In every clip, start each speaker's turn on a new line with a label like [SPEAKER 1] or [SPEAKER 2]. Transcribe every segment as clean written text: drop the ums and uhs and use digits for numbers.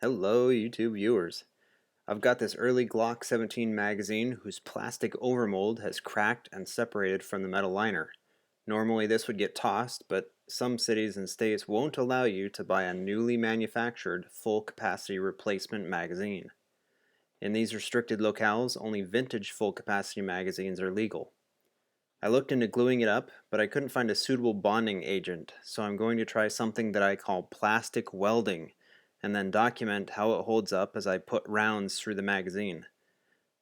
[SPEAKER 1] Hello, YouTube viewers. I've got this early Glock 17 magazine whose plastic overmold has cracked and separated from the metal liner. Normally this would get tossed, but some cities and states won't allow you to buy a newly manufactured full capacity replacement magazine. In these restricted locales, only vintage full capacity magazines are legal. I looked into gluing it up, but I couldn't find a suitable bonding agent, so I'm going to try something that I call plastic welding, and then document how it holds up as I put rounds through the magazine.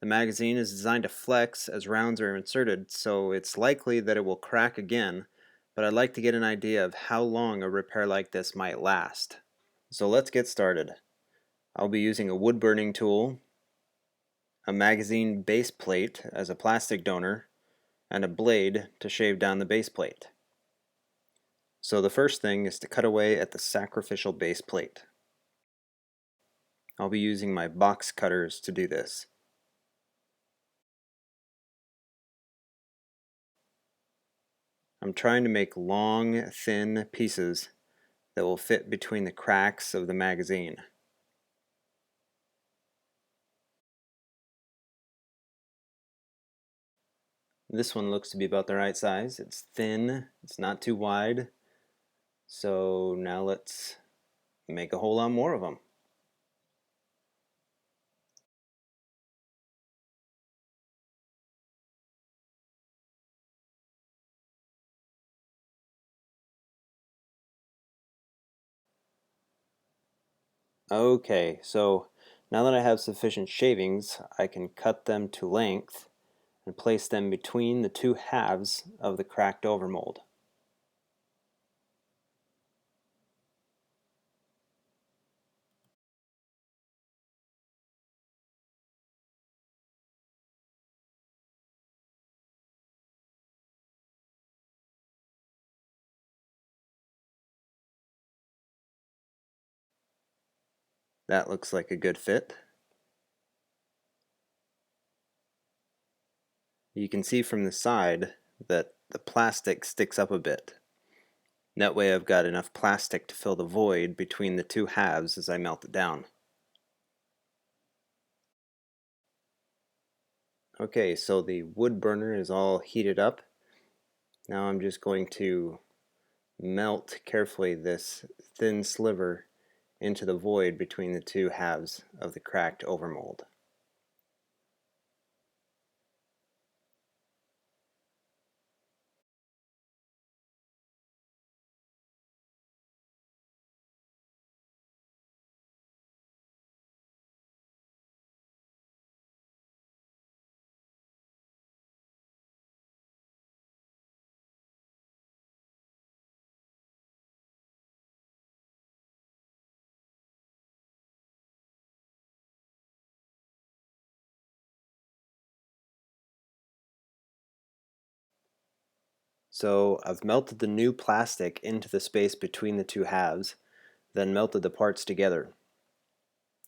[SPEAKER 1] The magazine is designed to flex as rounds are inserted, so it's likely that it will crack again, but I'd like to get an idea of how long a repair like this might last. So let's get started. I'll be using a wood burning tool, a magazine base plate as a plastic donor, and a blade to shave down the base plate. So the first thing is to cut away at the sacrificial base plate. I'll be using my box cutters to do this. I'm trying to make long, thin pieces that will fit between the cracks of the magazine. This one looks to be about the right size. It's thin, it's not too wide. So now let's make a whole lot more of them. Okay, so now that I have sufficient shavings, I can cut them to length and place them between the two halves of the cracked overmold. That looks like a good fit. You can see from the side that the plastic sticks up a bit. That way I've got enough plastic to fill the void between the two halves as I melt it down. Okay, so the wood burner is all heated up. Now I'm just going to melt carefully this thin sliver into the void between the two halves of the cracked overmold. So I've melted the new plastic into the space between the two halves, then melted the parts together.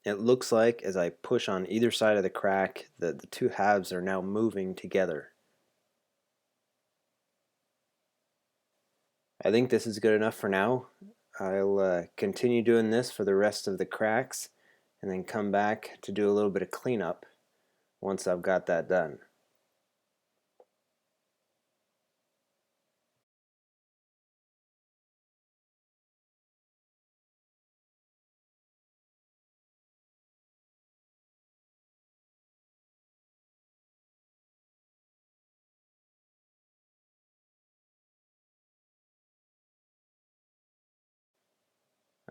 [SPEAKER 1] It looks like as I push on either side of the crack that the two halves are now moving together. I think this is good enough for now. I'll continue doing this for the rest of the cracks and then come back to do a little bit of cleanup once I've got that done.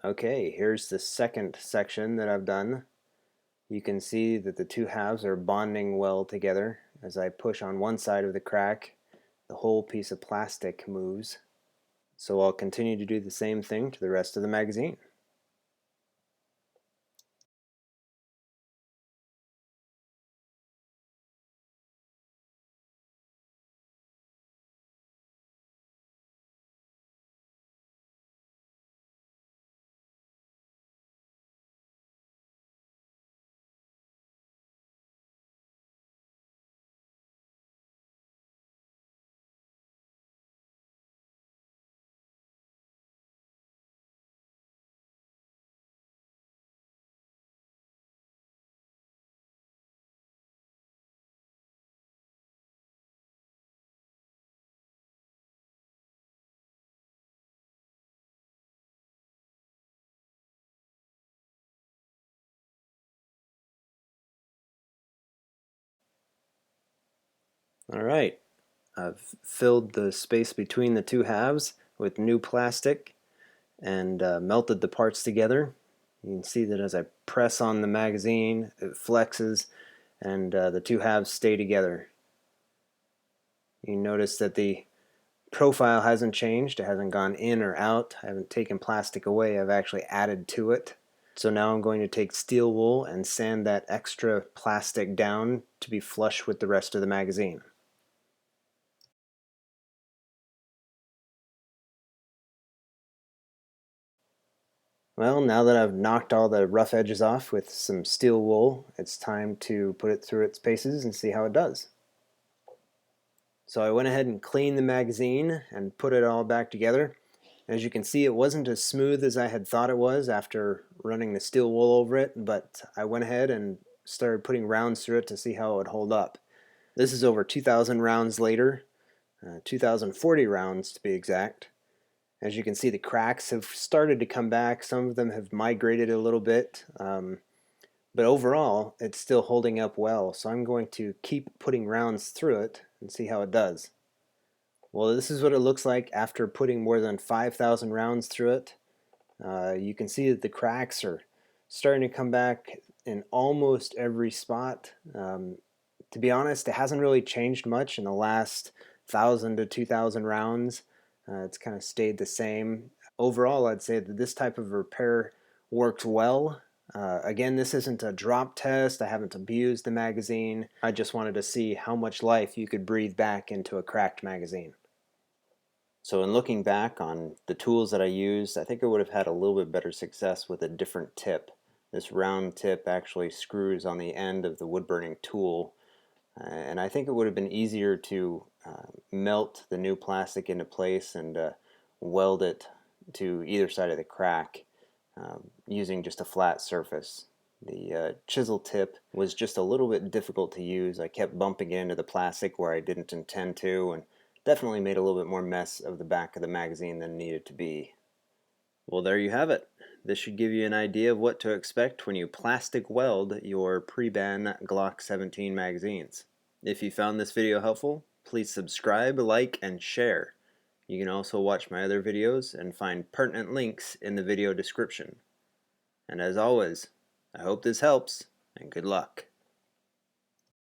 [SPEAKER 1] Okay, here's the second section that I've done. You can see that the two halves are bonding well together. As I push on one side of the crack, the whole piece of plastic moves. So I'll continue to do the same thing to the rest of the magazine. Alright, I've filled the space between the two halves with new plastic and melted the parts together. You can see that as I press on the magazine, it flexes and the two halves stay together. You notice that the profile hasn't changed. It hasn't gone in or out. I haven't taken plastic away. I've actually added to it. So now I'm going to take steel wool and sand that extra plastic down to be flush with the rest of the magazine. Well, now that I've knocked all the rough edges off with some steel wool, it's time to put it through its paces and see how it does. So I went ahead and cleaned the magazine and put it all back together. As you can see, it wasn't as smooth as I had thought it was after running the steel wool over it, but I went ahead and started putting rounds through it to see how it would hold up. This is over 2,000 rounds later, 2,040 rounds to be exact. As you can see, the cracks have started to come back. Some of them have migrated a little bit, but overall, it's still holding up well. So I'm going to keep putting rounds through it and see how it does. Well, this is what it looks like after putting more than 5,000 rounds through it. You can see that the cracks are starting to come back in almost every spot. To be honest, it hasn't really changed much in the last 1,000 to 2,000 rounds. It's kind of stayed the same. Overall, I'd say that this type of repair worked well. Again, this isn't a drop test. I haven't abused the magazine. I just wanted to see how much life you could breathe back into a cracked magazine. So in looking back on the tools that I used, I think I would have had a little bit better success with a different tip. This round tip actually screws on the end of the wood burning tool, and I think it would have been easier to melt the new plastic into place and weld it to either side of the crack using just a flat surface. The chisel tip was just a little bit difficult to use. I kept bumping into the plastic where I didn't intend to, and definitely made a little bit more mess of the back of the magazine than needed to be. Well, there you have it. This should give you an idea of what to expect when you plastic weld your pre-ban Glock 17 magazines. If you found this video helpful, please subscribe, like, and share. You can also watch my other videos and find pertinent links in the video description. And as always, I hope this helps, and good luck.